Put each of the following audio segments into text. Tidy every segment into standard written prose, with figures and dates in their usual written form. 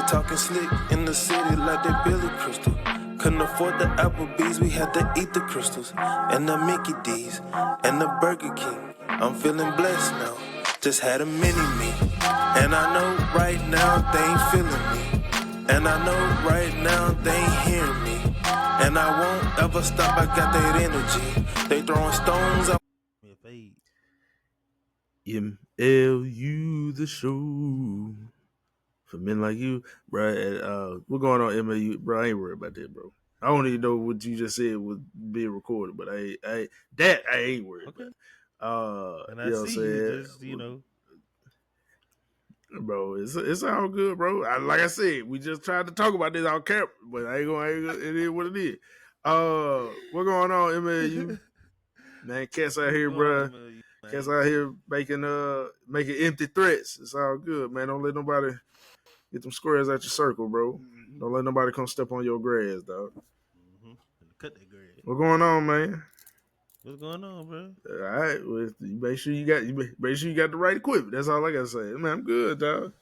Talking slick in the city like they Billy Crystal. Couldn't afford the Applebee's, we had to eat the crystals. And the Mickey D's, and the Burger King. I'm feeling blessed now, just had a mini-me. And I know right now they ain't feeling me. And I know right now they ain't hearing me. And I won't ever stop, I got that energy. They throwing stones up. MLU the show. For men like you, bro. What's going on, MLU? Bro, I ain't worried about that, bro. I don't even know what you just said was being recorded, but I ain't worried about. And I see you just, bro, it's all good, bro. Like I said, we just tried to talk about this on camera, but I ain't gonna. It is what it is. What's going on, MLU? Man, cats out here, bro. Cats out here making empty threats. It's all good, man. Don't let nobody get them squares out your circle, bro. Don't let nobody come step on your grass, dog. Cut that grass. What's going on, man? What's going on, bro? All right, well, make sure you got the right equipment. That's all I gotta say, man. I'm good, dog.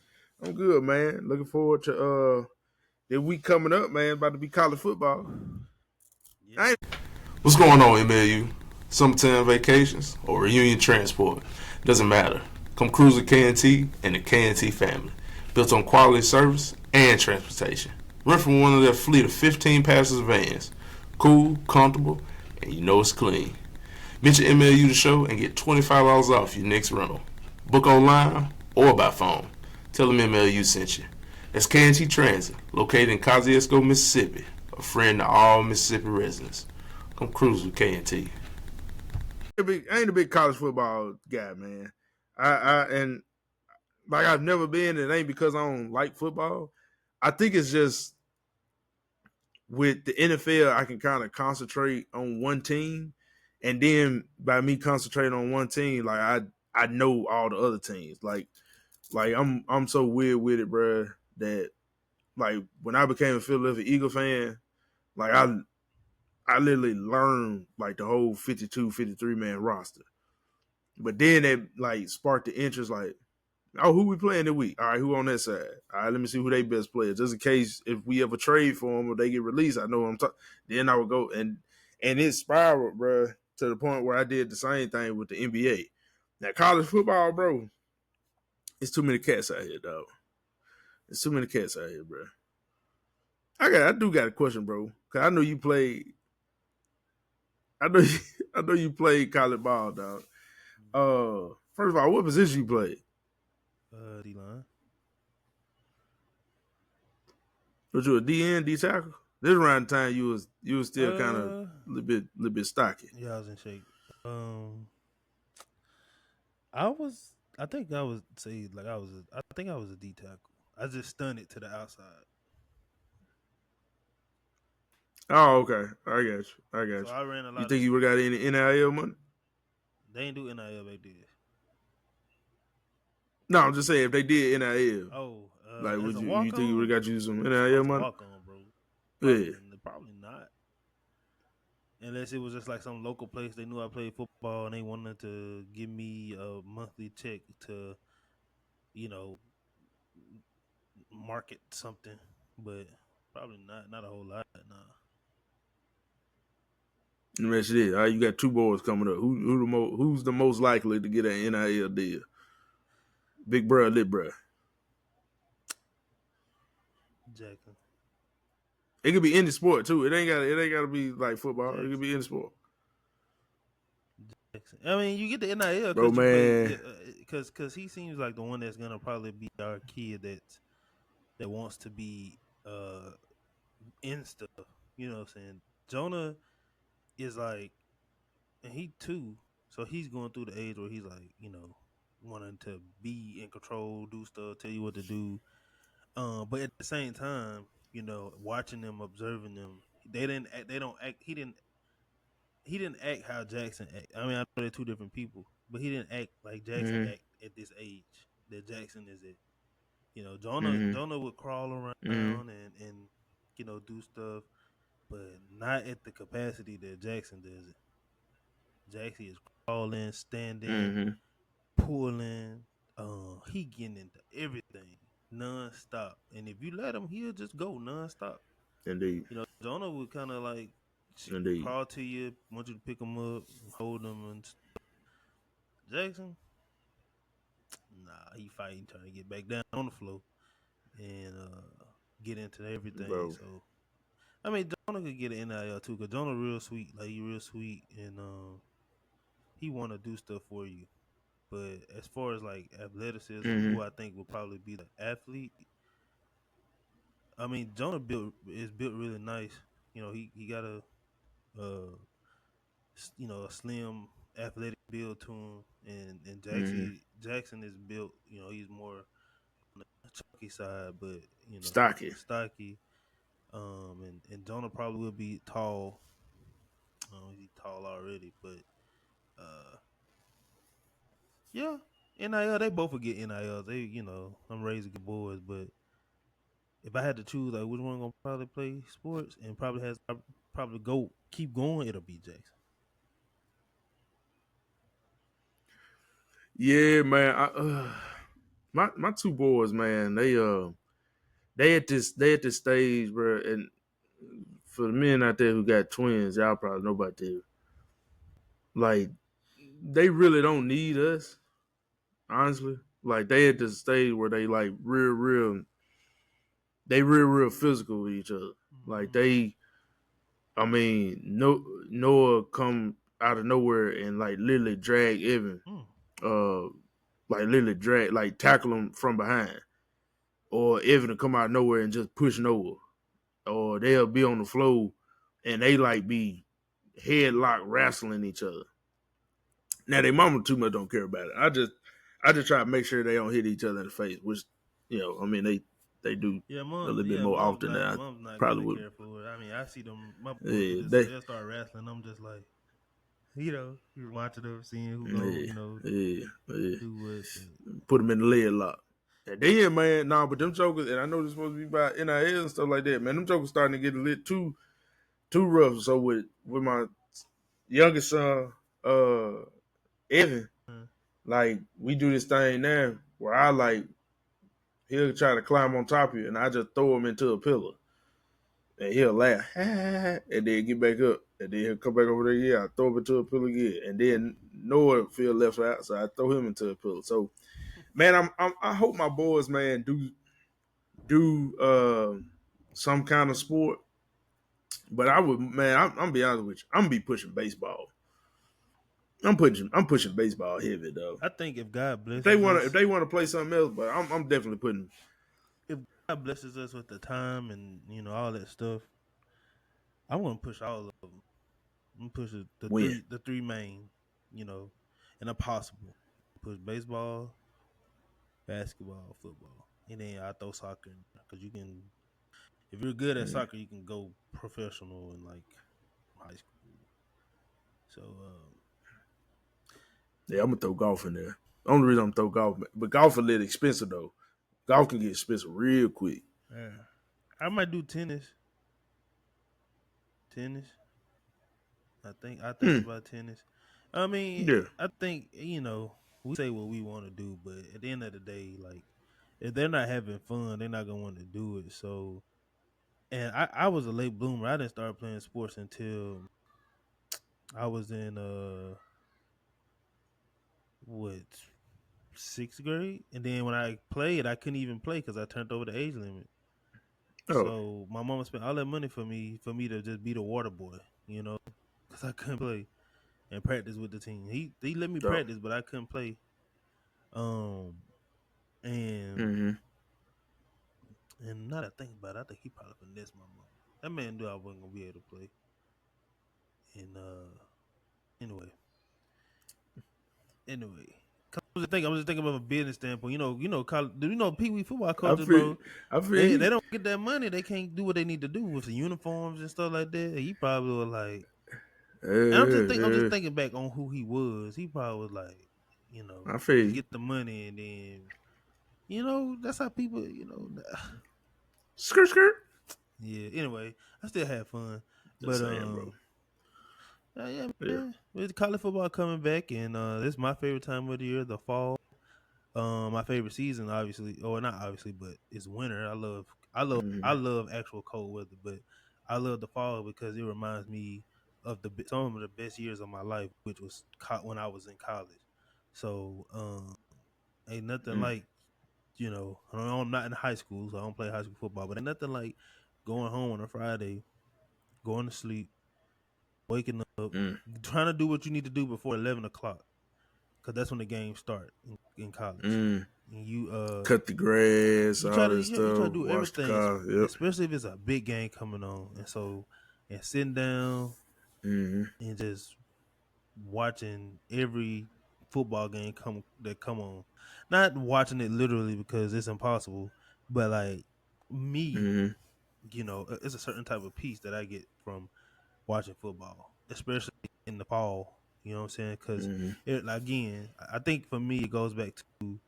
I'm good, man. Looking forward to the week coming up, man. About to be college football. Yeah. What's going on, MLU? Summertime vacations or reunion transport? Doesn't matter. Come cruise with K&T and the K&T family. Built on quality service and transportation. Rent from one of their fleet of 15 passenger vans. Cool, comfortable, and you know it's clean. Mention MLU the show and get $25 off your next rental. Book online or by phone. Tell them MLU sent you. That's K&T Transit, located in Kosciuszko, Mississippi. A friend to all Mississippi residents. Come cruise with K&T. I ain't a big college football guy, man. And like I've never been. It ain't because I don't like football. I think it's just with the NFL, I can kind of concentrate on one team, and then by me concentrating on one team, like I know all the other teams. Like I'm so weird with it, bro. That like when I became a Philadelphia Eagle fan, like I literally learned like the whole 52, 53 man roster. But then it like sparked the interest, like, oh, who we playing this week? All right, who on that side? All right, let me see who they best players. Just in case if we ever trade for them or they get released, I know what I'm talking. Then I would go and it spiraled, bro, to the point where I did the same thing with the NBA. Now, college football, bro, it's too many cats out here, dog. It's too many cats out here, bro. I do got a question, bro. Cause I know you played. I know you played college ball, dog. First of all, what position you played? D-line. Was you a DN, D tackle? This around the time you was still kind of a little bit stocky. Yeah, I was in shape. I think I was a D tackle. I just stunned it to the outside. Oh, okay. I got you. So I ran a lot. You think you would have got any NIL money? They ain't do NIL back then. No, I'm just saying if they did NIL. Oh, like would you think you would have got you some NIL money? Walk on, bro. Probably not. Unless it was just like some local place they knew I played football and they wanted to give me a monthly check to, market something. But probably not a whole lot. Nah. Let me ask you this. All right, you got two boys coming up. Who's the most likely to get an NIL deal? Big bruh, lit bruh. Jackson. It could be any sport too. It ain't gotta be like football. Jackson. It could be any sport. Jackson. I mean, you get the NIL, bro, man. Because he seems like the one that's gonna probably be our kid that wants to be in stuff. You know what I'm saying? Jonah is like, and he too. So he's going through the age where he's like, wanting to be in control, do stuff, tell you what to do. But at the same time, watching them, observing them, they don't act. He didn't act how Jackson act. I mean, I know they're two different people, but he didn't act like Jackson act at this age that Jackson is at. Jonah would crawl around and do stuff, but not at the capacity that Jackson does it. Jackson is crawling, standing, pulling. He getting into everything. nonstop. And if you let him, he'll just go nonstop. Indeed. You know, Jonah would kind of like Indeed. crawl to you, want you to pick him up, hold him, and Jackson, nah, he fighting, trying to get back down on the floor and get into everything. Bro. So I mean, Jonah could get an NIL too, cause Jonah real sweet, like he real sweet, and he want to do stuff for you. But as far as like athleticism, Mm-hmm. who I think would probably be the athlete, I mean, Jonah is built really nice. You know, he got uh a slim athletic build to him, and Mm-hmm. Jackson is built. You know, he's more on the chunky side, but Stocky. stocky. And Jonah probably will be tall. He's tall already, but uh, yeah, NIL, they both will get NILs. They, I'm raised to get boys, but if I had to choose, like which one gonna probably play sports and probably keep going, it'll be Jackson. Yeah, man. My two boys, man. They at this stage, bro. And for the men out there who got twins, y'all probably know about this. Like, they really don't need us, honestly. Like, they at this stage where they like real physical with each other. Like I mean, Noah come out of nowhere and like literally drag Evan, uh, like literally tackle him from behind, or Evan to come out of nowhere and just push Noah, or they'll be on the floor and they like be headlock wrestling each other. Now they mama too much don't care about it. I just try to make sure they don't hit each other in the face, which I mean they do Yeah, a little bit more often than I mom's not probably gonna would. care for it. I mean, I see them. My boys Yeah, they'll start wrestling. I'm just like, you're watching them, seeing who yeah. do what. But Put them in the lead lock. And then, man, but them jokers, and I know they're supposed to be about NIL and stuff like that, man. Them jokers starting to get a little too rough. So with my youngest son, Evan, like we do this thing now where I like he'll try to climb on top of you, and I just throw him into a pillar, and he'll laugh, and then get back up, and then he'll come back over there. Yeah, I throw him into a pillar again, and then Noah feel left out, so I throw him into a pillar. So, man, I hope my boys, man, do some kind of sport. But I would, man, I'm be honest with you, I'm gonna be pushing baseball. I'm pushing baseball heavy though. I think if God If blesses us, they wanna play something else, but I'm definitely putting. if God blesses us with the time and all that stuff, I want to push all of them. I'm push Win. the three main, and if possible, push baseball, basketball, football, and then I throw soccer because you can. If you're good at soccer, you can go professional in like high school. So Yeah, I'm gonna throw golf in there. The only reason I'm gonna throw golf, but golf a little expensive though. Golf can get expensive real quick. yeah, I might do tennis. Tennis. I think about tennis. I mean, Yeah. I think we say what we want to do, but at the end of the day, like if they're not having fun, they're not gonna want to do it. So, and I was a late bloomer. I didn't start playing sports until I was in what 6th grade, and then when I played, I couldn't even play because I turned over the age limit. Oh. So my mama spent all that money for me to just be the water boy, because I couldn't play and practice with the team. He let me practice, but I couldn't play. And Mm-hmm. and now that I think about it, I think he probably finessed my mom. That man knew I wasn't gonna be able to play. And anyway, I'm just thinking from a business standpoint. Pee Wee football coaches, bro. They don't get that money. They can't do what they need to do with the uniforms and stuff like that. He probably was like, and I'm just thinking back on who he was. He probably was like, I feel get the money and then, that's how people, skirt. Yeah. Anyway, I still had fun, Just saying, bro. Yeah, man. With college football coming back, and this is my favorite time of the year, the fall. My favorite season, obviously, or not obviously, but it's winter. I Mm-hmm. love actual cold weather, but I love the fall because it reminds me of some of the best years of my life, which was when I was in college. So, ain't nothing like I know I'm not in high school, so I don't play high school football, but ain't nothing like going home on a Friday, going to sleep, waking up, Mm. trying to do what you need to do before 11 o'clock, because that's when the games start in college. Mm. And Cut the grass, all that you try to stuff. do Wash the everything, car. Yep. especially if it's a big game coming on, and sitting down Mm-hmm. and just watching every football game come on. Not watching it literally because it's impossible, but like me, Mm-hmm. it's a certain type of peace that I get from watching football, especially in the fall. You know what I'm saying? Because Mm-hmm. again, I think for me it goes back to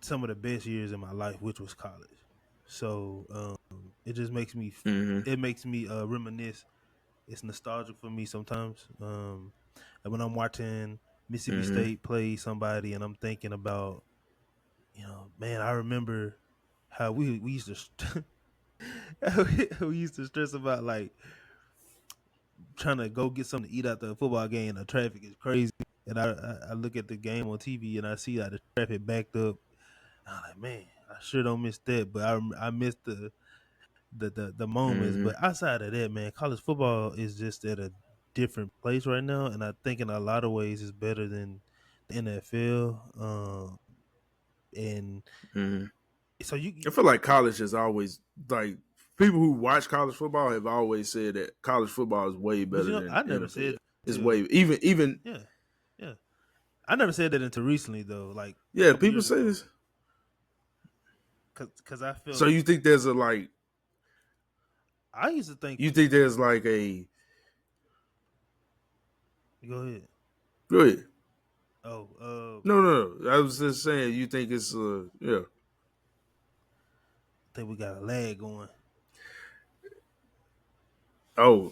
some of the best years in my life, which was college. So it just Mm-hmm. makes me reminisce. It's nostalgic for me sometimes. And when I'm watching Mississippi Mm-hmm. State play somebody, and I'm thinking about, man, I remember how we used to we used to stress about like trying to go get something to eat after a football game. The traffic is crazy, and I look at the game on TV and I see like the traffic backed up. I'm like, man, I sure don't miss that, but I miss the moments. Mm-hmm. But outside of that, man, college football is just at a different place right now, and I think in a lot of ways it's better than the NFL. And Mm-hmm. so I feel like college is always like people who watch college football have always said that college football is way but better than I never NFL. said It's until way even yeah, yeah. I never said that until recently though, like a yeah. couple People years say ago, this. because I So felt you think there's a like I used to think. you think there's like a Go ahead. go ahead. Oh, No. I was just saying you think it's yeah. I think we got a lag going. Oh.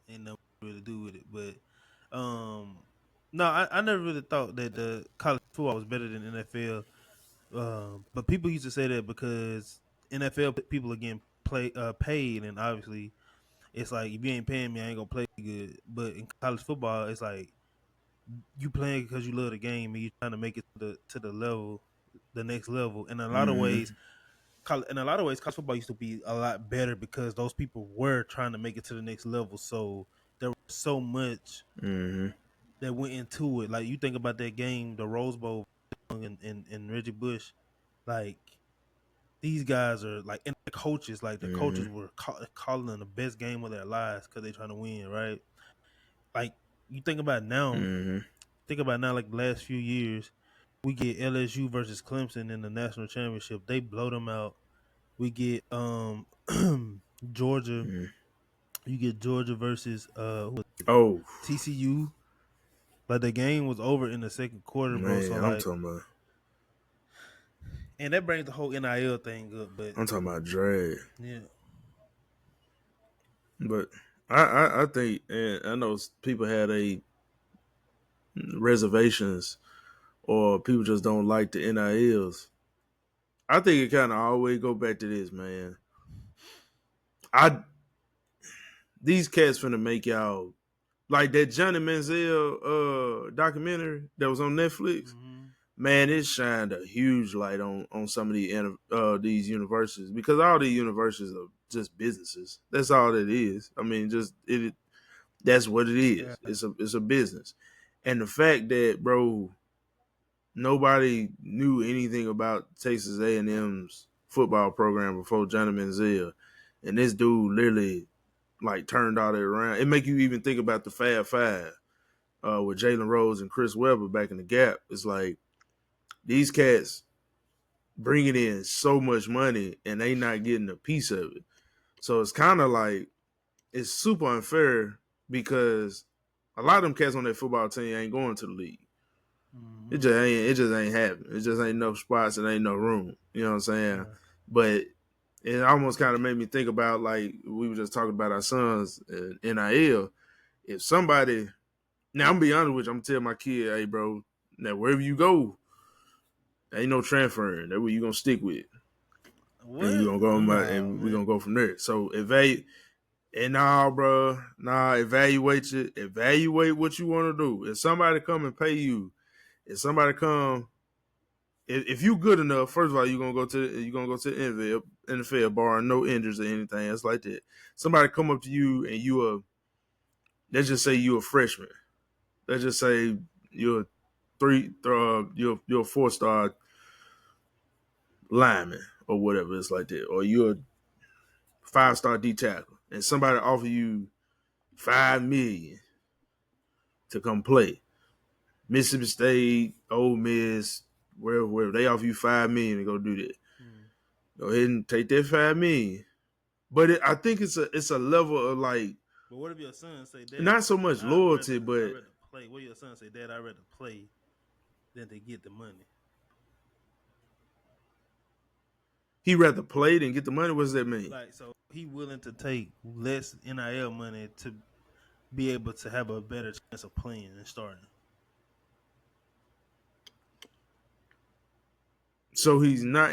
Yeah, ain't nothing really to do with it, but no, I never really thought that the college football was better than NFL. But people used to say that because NFL people are getting paid, and obviously it's like if you ain't paying me, I ain't gonna play good. But in college football, it's like you playing because you love the game and you trying to make it to the level, the next level. And Mm-hmm. in a lot of ways, college football used to be a lot better because those people were trying to make it to the next level. So there was so much Mm-hmm. that went into it. Like you think about that game, the Rose Bowl, and Reggie Bush, like these guys are like, and the Mm-hmm. coaches were calling them the best game of their lives because they're trying to win, right? Like you Mm-hmm. think about now, like the last few years, we get LSU versus Clemson in the national championship. They blow them out. We get Georgia. Mm-hmm. You get Georgia versus who was it? Oh TCU. Like the game was over in the second quarter, bro. So man, I'm like, talking about and that brings the whole NIL thing up. But drag. yeah, But I think and I know people had a reservations or people just don't like the NILs. I think it kind of always go back to this, man. I these cats finna make y'all like that Johnny Manziel documentary that was on Netflix. mm-hmm. Man, it shined a huge light on some of these universities because all these universities are just businesses. That's all it is. I mean, just it. That's what it Yeah, is. It's a business, and the fact that bro, nobody knew anything about Texas A&M's football program before Johnny Manziel, and this dude literally like turned all that around. It make you even think about the Fab Five with Jalen Rose and Chris Webber back in the Gap. It's like these cats bringing in so much money and they not getting a piece of it. So it's kind of like it's super unfair because a lot of them cats on that football team ain't going to the league. mm-hmm. It just ain't happening. It just ain't enough spots and ain't no room. You know what I'm saying? Yeah. But it almost kind of made me think about like we were just talking about our sons in NIL. If somebody now I'm gonna be honest with you, I'm gonna tell my kid, hey bro, Now wherever you go, ain't no transferring. That's what you gonna stick with. What? And you gonna go and we're gonna go from there. So evaluate what you want to do. If somebody come and pay you, if you good enough, first of all, you're gonna go to the NFL bar, no injuries or anything else like that. Somebody come up to you and let's just say you a freshman. Let's just say you're a 4-star lineman or whatever it's like that, or you're a 5-star D tackle, and somebody offer you $5 million to come play. Mississippi State, Ole Miss, wherever they offer you $5 million to go do that. Go ahead and take that $5 million. But I think it's a level of like. But what if your son say, Dad, not so much loyalty, but I'd rather play. What if your son say, Dad, I'd rather play than to get the money? He rather play than get the money. What does that mean? Like, so he willing to take less NIL money to be able to have a better chance of playing and starting. So he's not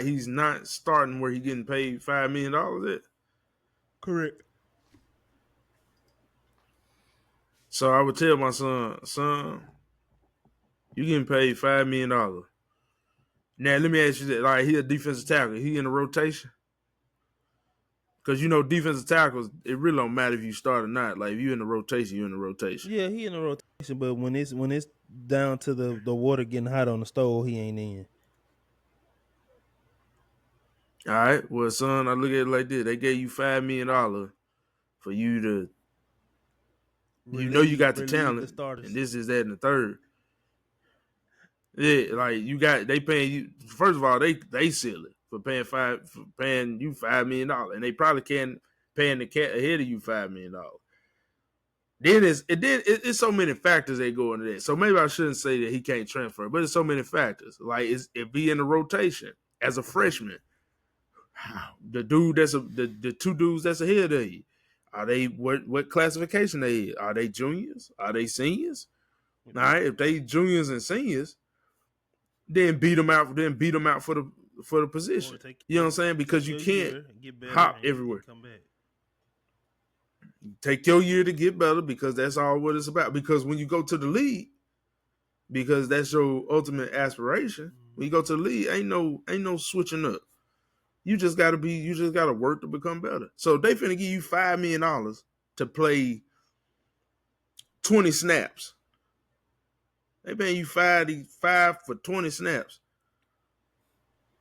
starting where he getting paid $5 million at? Correct. So I would tell my son, you getting paid $5 million. Now let me ask you that: like, he a defensive tackle, he in the rotation? Because defensive tackles, it really don't matter if you start or not. Like, if you in the rotation, you're in the rotation. Yeah, he in the rotation, but when it's down to the water getting hot on the stove, he ain't in. All right, well, son, I look at it like this: they gave you $5 million for you to, you got the talent, and this is that and the third. Yeah, like they paying you. First of all, they seal it for paying you $5 million, and they probably can paying the cat ahead of you $5 million. Then it's so many factors that go into that. So maybe I shouldn't say that he can't transfer, but it's so many factors. Like, if he in the rotation as a freshman, the two dudes that's ahead of you, are they what classification they in? Are they juniors? Are they seniors? All right, if they juniors and seniors, then beat them out for the position. You know what I'm saying? Because you can't hop everywhere. Take your year to get better, because that's all what it's about. Because when you go to the league, because that's your ultimate aspiration, when you go to the league, ain't no switching up. You just gotta work to become better. So they finna give you $5 million to play 20 snaps. They paying you five for 20 snaps.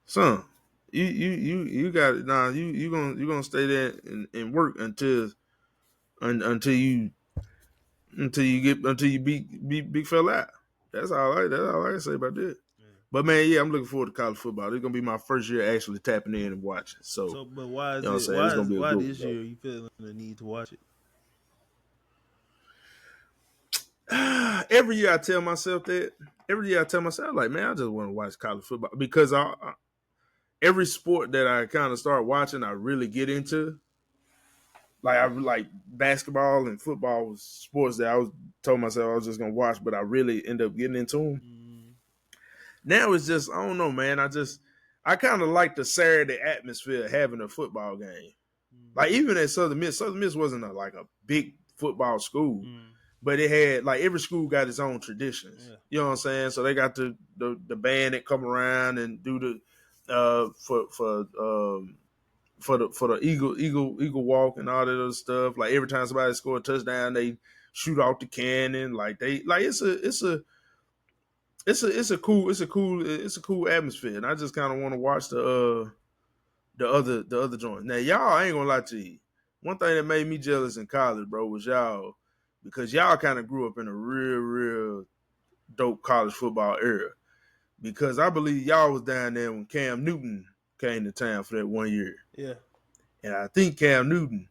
Son, you got it. Nah, you gonna stay there and work until you beat big fella out. That's all I can say about that. Yeah. But man, yeah, I'm looking forward to college football. It's gonna be my first year actually tapping in and watching. So but why is why this year you feeling the need to watch it? Every year I tell myself that. Every year I tell myself, like, man, I just want to watch college football, because every sport that I kind of start watching, I really get into. Like, I like basketball and football was sports that told myself I was just gonna watch, but I really end up getting into them. Now it's just, I don't know, man. I kind of like the Saturday atmosphere of having a football game. Like, even at Southern Miss wasn't a big football school. But it had, like, every school got its own traditions. Yeah. You know what I'm saying? So they got the band that come around and do the for the eagle walk and all that other stuff. Like, every time somebody score a touchdown, they shoot off the cannon. Like, it's a cool atmosphere. And I just kind of want to watch the other joints. Now, y'all, I ain't gonna lie to you. One thing that made me jealous in college, bro, was y'all. Because y'all kind of grew up in a real, real dope college football era. Because I believe y'all was down there when Cam Newton came to town for that 1 year. Yeah. And I think Cam Newton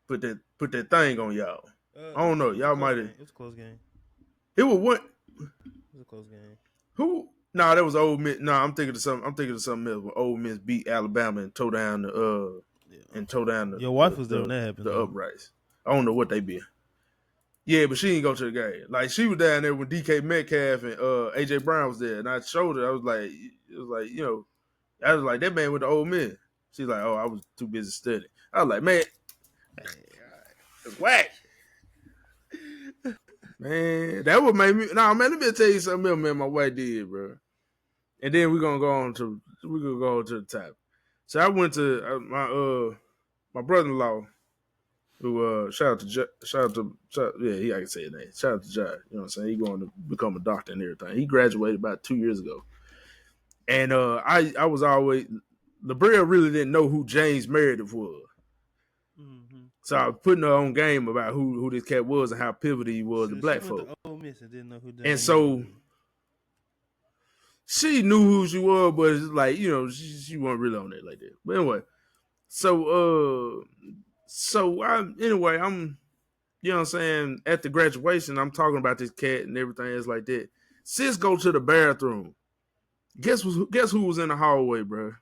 put that thing on y'all. I don't know. Y'all might have. It was a close game. It was what? It was a close game. Who? Nah, that was Ole Miss. Nah, I'm thinking of something else. When Ole Miss beat Alabama and tore down the Your wife was there when that happened. The uprights. I don't know what they be. Yeah, but she didn't go to the game. Like she was down there when DK Metcalf and AJ Brown was there, and I showed her. I was like, I was like, that man with the old men. She's like, oh, I was too busy studying. I was like, man, it's whack. Man, that would make me. Nah, man, let me tell you something else, man. My wife did, bro. And then we're gonna go on to the top. So I went to my brother-in-law, who I can say his name. Shout out to Jai. You know what I'm saying? He going to become a doctor and everything. He graduated about 2 years ago. And I was always LaBrea really didn't know who James Meredith was. Mm-hmm. So I was putting her on game about who this cat was and how pivotal he was to black She went folk. to Ole Miss and didn't know who And James Meredith so was. she knew who she was, but it's like, she wasn't really on it like that. But anyway, so I'm you know what I'm saying, at the graduation, I'm talking about this cat and everything else like that. Sis go to the bathroom. Guess who was in the hallway, bro?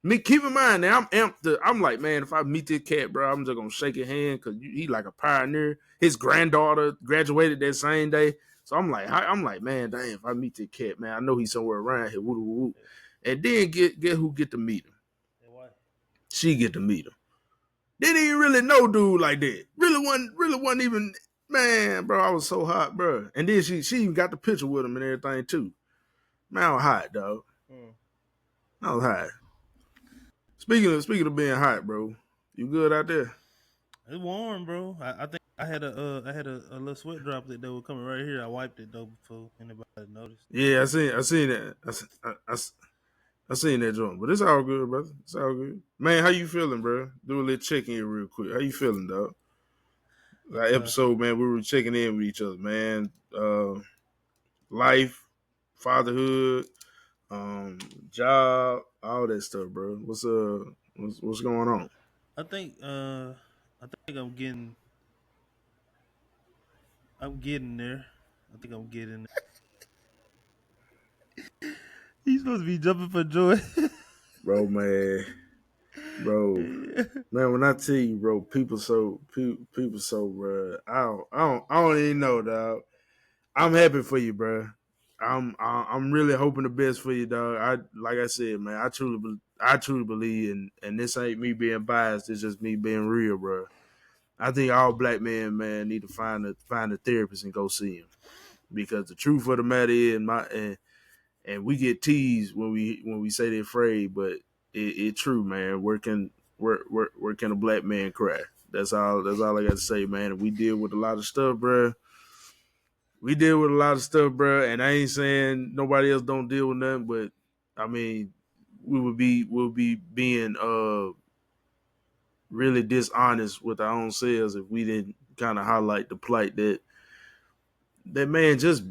Me, keep in mind now, I'm amped. I'm like, man, if I meet this cat, bro, I'm just gonna shake his hand because he like a pioneer. His granddaughter graduated that same day, so I'm like, man, damn, if I meet this cat, man, I know he's somewhere around here. Woo, woo, woo. And then get who get to meet him? She get to meet him. Didn't even really know dude like that. Really wasn't even, man, bro. I was so hot, bro. And then she even got the picture with him and everything too. Man, I was hot, dog. I was hot. Speaking of being hot, bro, you good out there? It's warm, bro. I think I had a little sweat droplet that was coming right here. I wiped it though before anybody noticed. Yeah, I seen that. I seen that joint, but it's all good, brother. It's all good, man. How you feeling, bro? Do a little check in real quick. How you feeling, dog? That episode, man, we were checking in with each other, man. Life, fatherhood, job, all that stuff, bro. What's going on? I think I'm getting there. I think I'm getting there. He's supposed to be jumping for joy. Bro, man. Bro, man, when I tell you, bro, people so, bro, I don't even know, dog. I'm happy for you, bro. I'm really hoping the best for you, dog. Like I said, man, I truly believe, and this ain't me being biased. It's just me being real, bro. I think all black men, man, need to find a therapist and go see him, because the truth of the matter is, and we get teased when we say they're afraid, but it true, man. Where can a black man cry? That's all I got to say, man. And we deal with a lot of stuff, bro. We deal with a lot of stuff, bro. And I ain't saying nobody else don't deal with nothing, but I mean, we'll be being really dishonest with our own selves if we didn't kind of highlight the plight that man just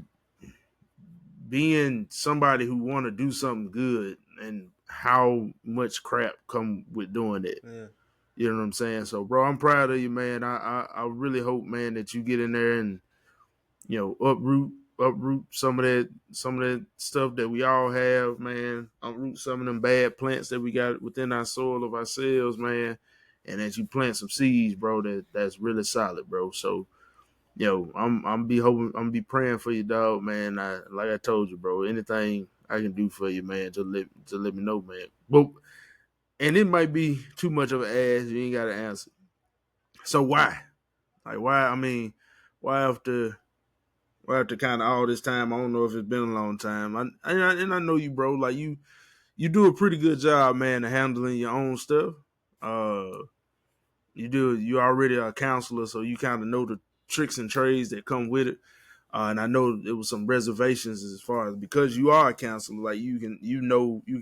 being somebody who want to do something good and how much crap come with doing it. Yeah. You know what I'm saying? So, bro, I'm proud of you, man. I really hope, man, that you get in there and, uproot some of that stuff that we all have, man. Uproot some of them bad plants that we got within our soil of ourselves, man. And that you plant some seeds, bro, that's really solid, bro. So, I'm be praying for you, dog, man. Like I told you, bro, anything I can do for you, man, just let me know, man. But and it might be too much of an ask. You ain't got to answer. So why? Like why? I mean, why after kind of all this time? I don't know if it's been a long time. I know you, bro. Like you do a pretty good job, man, of handling your own stuff. You already a counselor, so you kind of know the tricks and trades that come with it. And I know there was some reservations as far as, because you are a counselor, like you can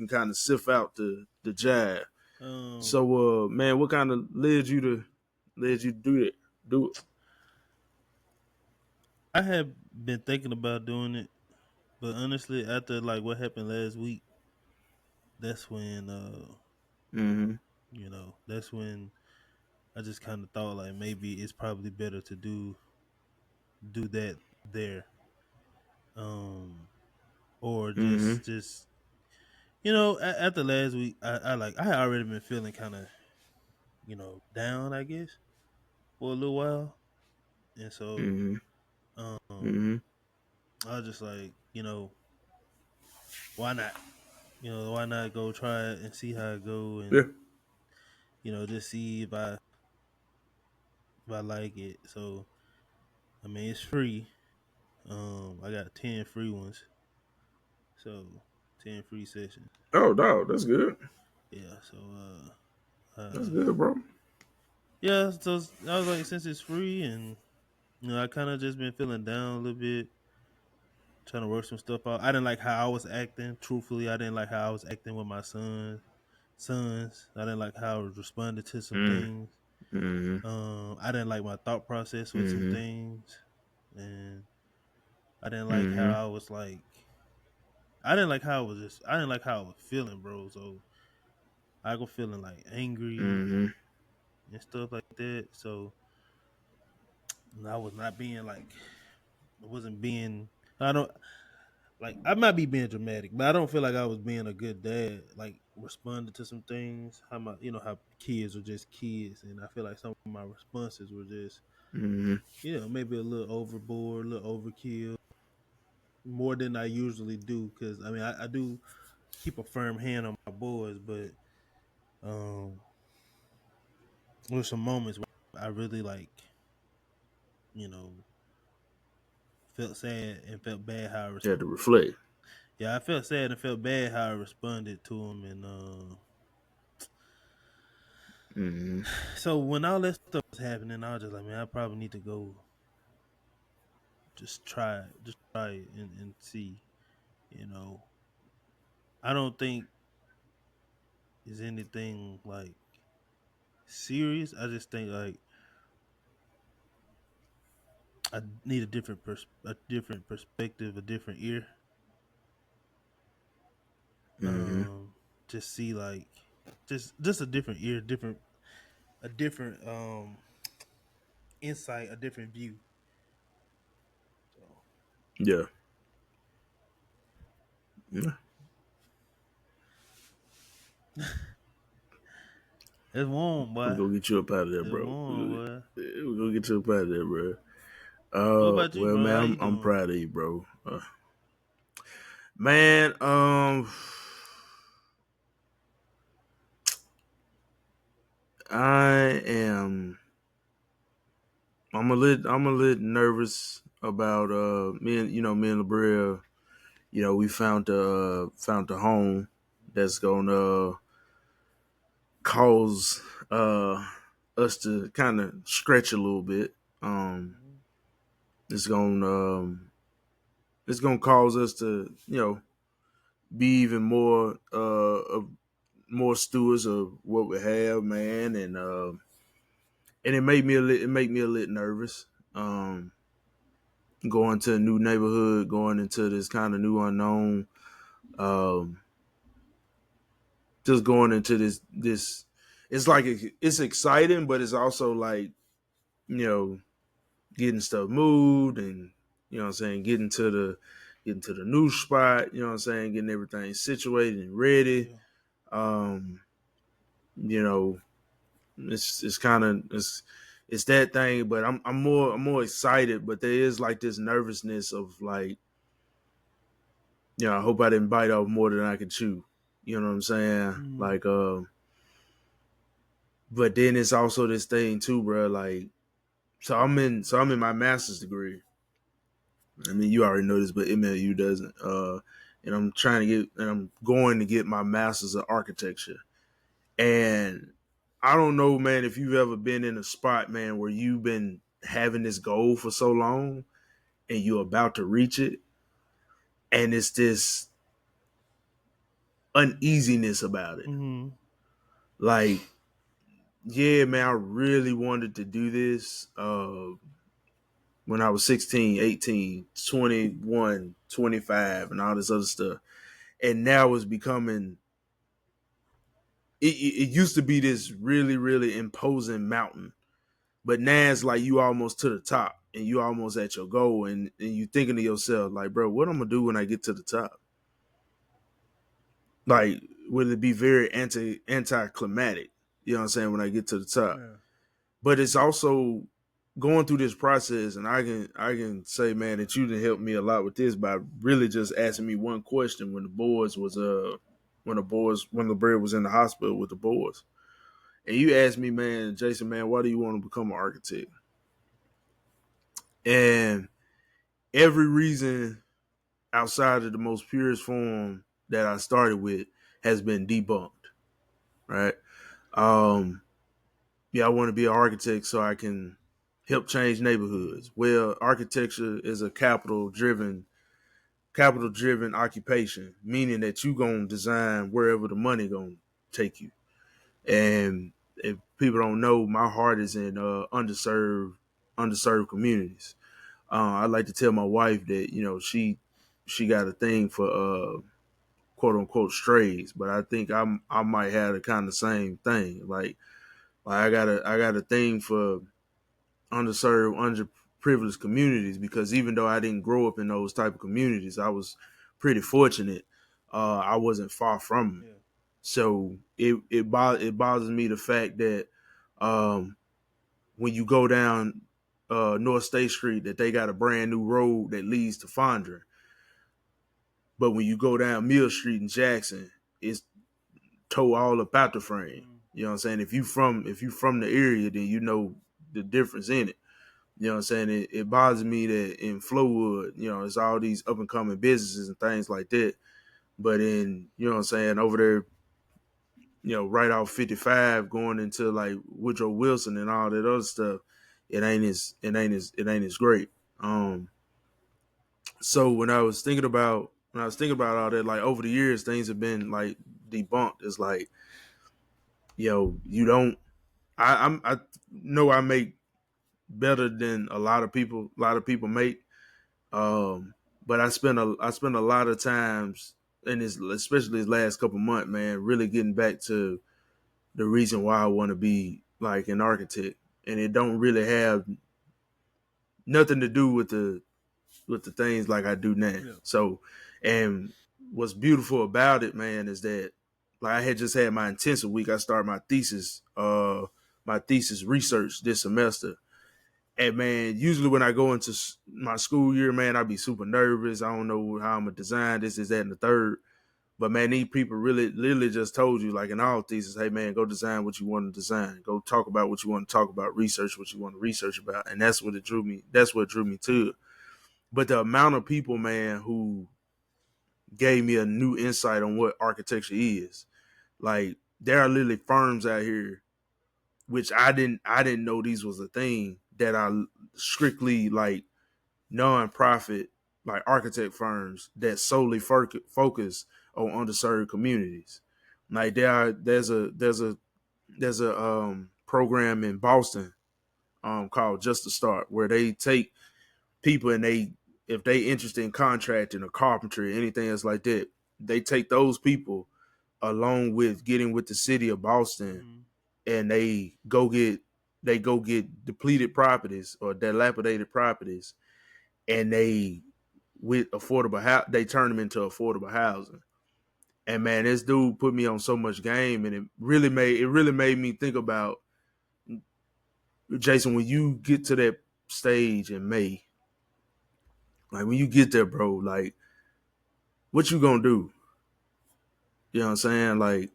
kind of sift out the jive. So, man, what kind of led you to do it? Do it. I have been thinking about doing it, but honestly, after like what happened last week, that's when Mm-hmm. that's when I just kind of thought like maybe it's probably better to do that there, or Mm-hmm. just after last week, I had already been feeling kind of down, I guess, for a little while, And so Mm-hmm. um Mm-hmm. I was just like, why not? Why not go try it and see how it go, Yeah. and just see if I like it. So I mean, it's free. I got 10 free ones, so 10 free sessions. Oh, dog, that's good. Yeah. So That's good, bro. yeah. So I was like, since it's free, and I kind of just been feeling down a little bit, trying to work some stuff out. I didn't like how I was acting. Truthfully, I didn't like how I was acting with my sons. I didn't like how I was responding to some Mm. things. Mm-hmm. I didn't like my thought process with some Mm-hmm. things, and I didn't like how Mm-hmm. I was like. I didn't like how I was just. I didn't like how I was feeling, bro. So I was feeling like angry Mm-hmm. and stuff like that. So I was not being like. I wasn't being. I don't like. I might be being dramatic, but I don't feel like I was being a good dad. Like responding to some things. How my, how kids are just kids, and I feel like some of my responses were just, Mm-hmm. maybe a little overboard, a little overkill, more than I usually do. Because I mean, I do keep a firm hand on my boys, but um, there's some moments where I really like, you know, felt sad and felt bad how I You had responded. to reflect. Yeah, I felt sad and felt bad how I responded to him, and Mm-hmm. so when all that stuff was happening, I was just like, man, I probably need to go just try it and see. You know, I don't think it's anything like serious. I just think like I need a different perspective, a different ear. Mm-hmm. Um, just see like just a different ear, a different insight, a different view. So Yeah. Yeah. it's warm, We boy. gonna get you up out of there, It's bro. warm, boy. We gonna get you up out of there, bro. What about you, Well, bro? man, How you I'm doing? proud of you, bro. Man, I am. I'm a little nervous about me and LaBrea. We found a home that's gonna cause uh us to kind of stretch a little bit. Um, Mhm. it's gonna it's gonna cause us to be even more stewards of what we have, man, and it made me a little nervous. Um, Going to a new neighborhood, going into this kind of new unknown. Um, just going into this. It's like it's exciting, but it's also like you know getting stuff moved and what I'm saying, getting to the new spot, what I'm saying, getting everything situated and ready. Yeah. Um, you know, it's kind of it's that thing, but I'm more excited, but there is like this nervousness of like, I hope I didn't bite off more than I could chew. You know what I'm saying? Mm. Like, but then it's also this thing too, bro. Like, so I'm in my master's degree. I mean, you already know this, but MLU doesn't. And I'm going to get my master's in architecture. And I don't know, man, if you've ever been in a spot, man, where you've been having this goal for so long and you're about to reach it, and it's this uneasiness about it. Mm-hmm. Like, yeah, man, I really wanted to do this when I was 16, 18, 21, 25, and all this other stuff. And now it's becoming it used to be this really, really imposing mountain. But now it's like you almost to the top and you almost at your goal, and you thinking to yourself, like, bro, what I'm gonna do when I get to the top? Like, will it be very anticlimactic? You know what I'm saying, when I get to the top? Yeah. But it's also going through this process, and I can say, man, that you done helped me a lot with this by really just asking me one question when the boys was when the bird was in the hospital with the boys. And you asked me, man, Jason, man, why do you want to become an architect? And every reason outside of the most purest form that I started with has been debunked, right? Yeah, I want to be an architect so I can help change neighborhoods. Well, architecture is a capital driven occupation, meaning that you gonna design wherever the money gonna take you. And if people don't know, my heart is in underserved communities. I like to tell my wife that she got a thing for quote unquote strays, but I think I might have the kind of same thing. Like I got a thing for underserved, underprivileged communities, because even though I didn't grow up in those type of communities, I was pretty fortunate. I wasn't far from them. Yeah. So it bothers me the fact that when you go down North State Street, that they got a brand new road that leads to Fondren. But when you go down Mill Street in Jackson, it's towed all up out the frame. You know what I'm saying? If you from the area, then you know the difference in it. You know what I'm saying? It bothers me that in Flowood, it's all these up and coming businesses and things like that. But in, you know what I'm saying, over there, right off 55 going into like Woodrow Wilson and all that other stuff, it ain't as great. So when I was thinking about all that, like over the years, things have been like debunked. It's like, you don't. I know I make better than a lot of people make. But I spent a lot of times in this, especially this last couple months, man, really getting back to the reason why I want to be like an architect, and it don't really have nothing to do with the things like I do now. Yeah. So, and what's beautiful about it, man, is that like I had just had my intensive week. I started my thesis research this semester. And man, usually when I go into my school year, man, I be super nervous. I don't know how I'm gonna design this, that, and the third. But man, these people really literally just told you, like in all thesis, hey man, go design what you want to design. Go talk about what you want to talk about. Research what you want to research about. And that's what drew me to it. But the amount of people, man, who gave me a new insight on what architecture is, like there are literally firms out here, which I didn't know these was a thing, that are strictly like non-profit, like architect firms that solely focus on underserved communities. Like there's a program in Boston called Just to Start, where they take people and if they interested in contracting or carpentry or anything else like that, they take those people along with getting with the city of Boston, and they go get depleted properties or dilapidated properties, and they they turn them into affordable housing. And man, this dude put me on so much game, and it really made me think about, Jason, when you get to that stage in May, like when you get there, bro, like what you gonna do? You know what I'm saying? Like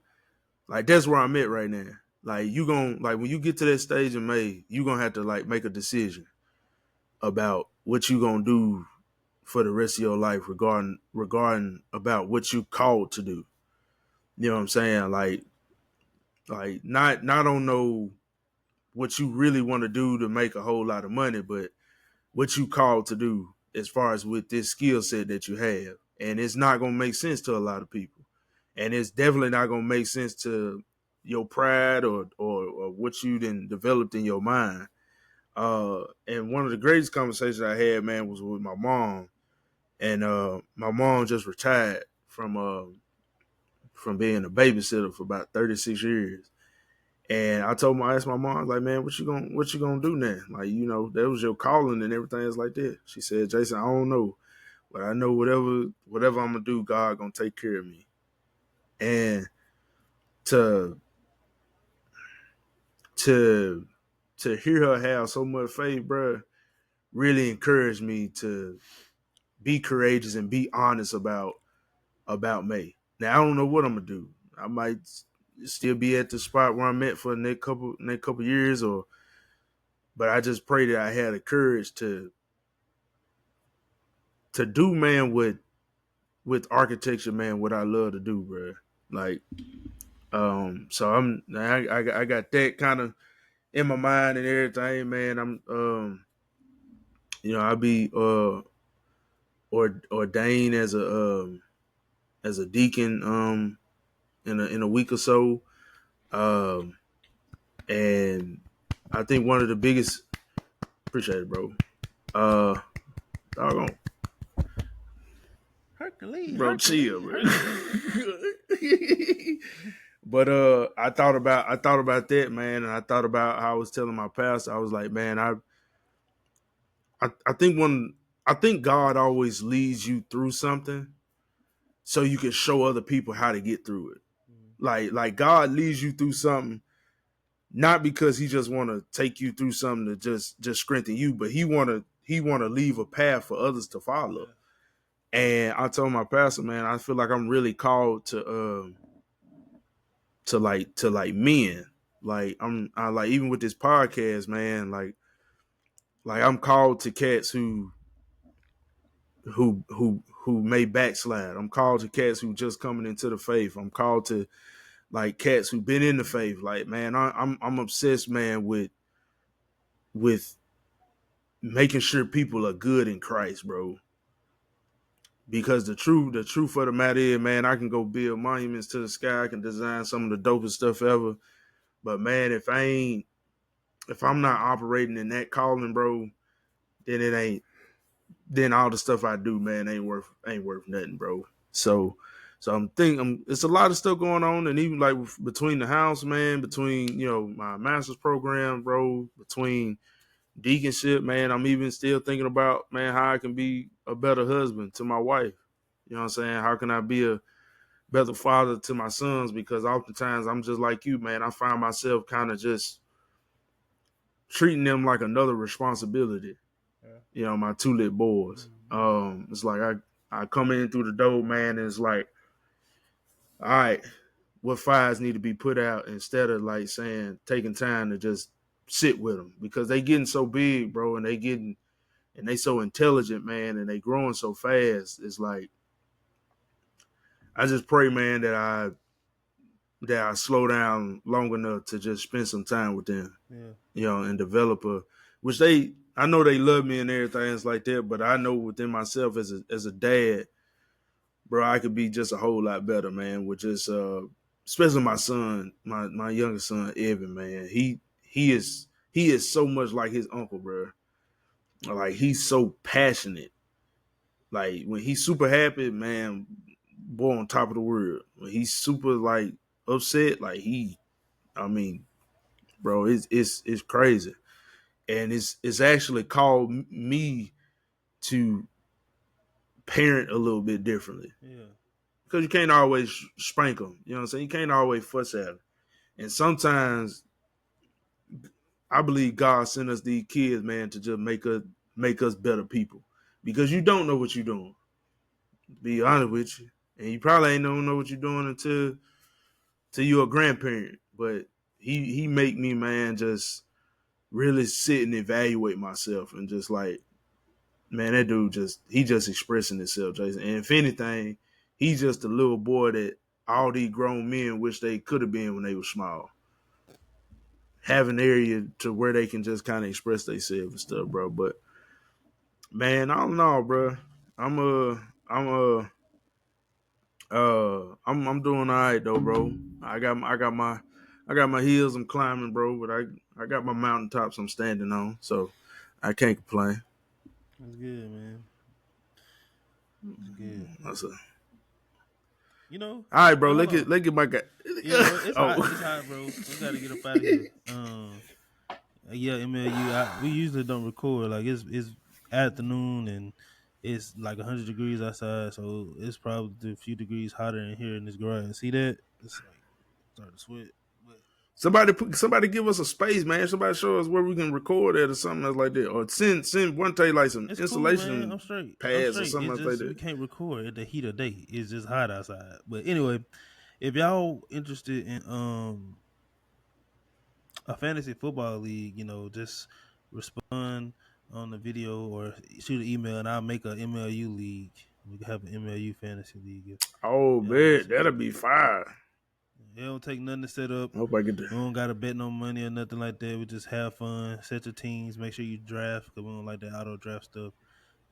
that's where I'm at right now. Like you gonna, like when you get to that stage in May, you gonna have to like make a decision about what you gonna do for the rest of your life regarding about what you called to do. You know what I'm saying? Like not on no what you really want to do to make a whole lot of money, but what you called to do as far as with this skill set that you have. And it's not gonna make sense to a lot of people. And it's definitely not gonna make sense to your pride or what you then developed in your mind. And one of the greatest conversations I had, man, was with my mom. And my mom just retired from being a babysitter for about 36 years. And I asked my mom, like, man, what you gonna do now? Like, that was your calling and everything is like that. She said, Jason, I don't know, but I know whatever I'm gonna do, God gonna take care of me. And to to hear her have so much faith, bro, really encouraged me to be courageous and be honest about May. Now I don't know what I'm gonna do. I might still be at the spot where I'm at for the next couple years, but I just pray that I had the courage to do, man, with architecture, man, what I love to do, bro. Like, so I got that kind of in my mind and everything, man. I'm, I'll be ordained as a deacon in a week or so, and I think one of the biggest, appreciate it, bro. Doggone, bro, chill, bro. But I thought about that, man, and I thought about how I was telling my pastor. I was like, man, I think God always leads you through something so you can show other people how to get through it. Like God leads you through something not because he just want to take you through something to just strengthen you, but he want to leave a path for others to follow. And I told my pastor, man, I feel like I'm really called to men. Like I like, even with this podcast, man, like I'm called to cats who may backslide. I'm called to cats who just coming into the faith. I'm called to like cats who've been in the faith. Like, man, I'm obsessed, man, with making sure people are good in Christ, bro. Because the truth of the matter is, man, I can go build monuments to the sky. I can design some of the dopest stuff ever. But man, if I'm not operating in that calling, bro, then all the stuff I do, man, ain't worth nothing, bro. So I'm thinking it's a lot of stuff going on, and even like between the house, man, between my master's program, bro, between deaconship, man, I'm even still thinking about, man, how I can be a better husband to my wife. You know what I'm saying? How can I be a better father to my sons? Because oftentimes I'm just like you, man. I find myself kind of just treating them like another responsibility. My two little boys. It's like I come in through the door, man, and it's like, all right, what fires need to be put out, instead of like saying taking time to just sit with them, because they getting so big, bro, and they so intelligent, man, and they growing so fast. It's like I just pray, man, that I slow down long enough to just spend some time with them, and develop which I know they love me and everything it's like that, but I know within myself as a dad, bro, I could be just a whole lot better, man, with just, especially my son, my youngest son, Evan, man. He is so much like his uncle, bro. Like, he's so passionate. Like, when he's super happy, man, boy, on top of the world. When he's super like upset, like bro, it's crazy. And it's actually called me to parent a little bit differently. Yeah. Because you can't always spank them. You know what I'm saying? You can't always fuss at them. And sometimes I believe God sent us these kids, man, to just make us better people. Because you don't know what you're doing. To be honest with you. And you probably ain't don't know what you're doing until you're a grandparent. But he make me, man, just really sit and evaluate myself, and just like, man, that dude just expressing himself, Jason. And if anything, he's just a little boy that all these grown men wish they could have been when they were small. Have an area to where they can just kind of express themselves and stuff, bro. But man, I don't know, bro. I'm doing all right though, bro. I got my hills I'm climbing, bro, but I got my mountaintops I'm standing on, so I can't complain. That's good, man. That's good. That's a, all right, bro. hold Let's get my guy. Yeah, it's hot, bro. We gotta get up out of here. Yeah, MLU. We usually don't record. Like, it's afternoon and it's like 100 degrees outside, so it's probably a few degrees hotter in here in this garage. See that? It's like starting to sweat. But Somebody give us a space, man. Somebody show us where we can record at or something else like that. Or send wontae like some It's installation cool, man. I'm straight. pads or something It's else like just that. we can't record at the heat of day. It's just hot outside. But anyway, if y'all interested in a fantasy football league, just respond on the video or shoot an email, and I'll make a MLU league. We can have an MLU fantasy league. Oh, man, that'll be fire. It don't take nothing to set up. I hope I get We that. don't gotta bet no money or nothing like that. We just have fun. Set your teams. Make sure you draft because we don't like that auto draft stuff.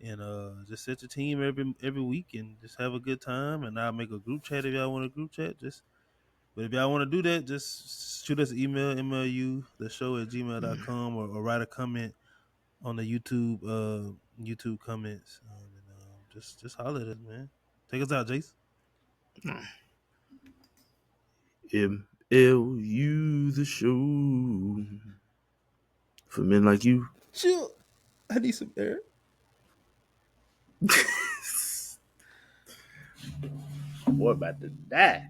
And just set your team every week and just have a good time. And I'll make a group chat if y'all want a group chat. But if y'all want to do that, just shoot us an email, mlutheshow@gmail.com, or write a comment on the YouTube comments. Just holler at us, man. Take us out, Jason. MLU the show for men like you. Chill. I need some air. Boy, about to die.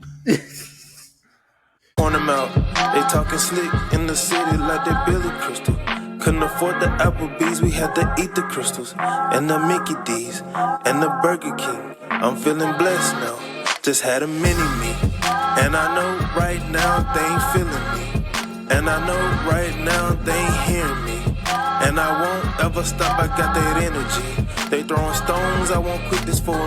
Point them out. They talking slick in the city like they Billy Crystal. Couldn't afford the Applebee's, we had to eat the crystals. And the Mickey D's, and the Burger King. I'm feeling blessed now, just had a mini-me. And I know right now they ain't feeling me. And I know right now they ain't hearing me. And I won't ever stop, I got that energy. They throwing stones, I won't quit this for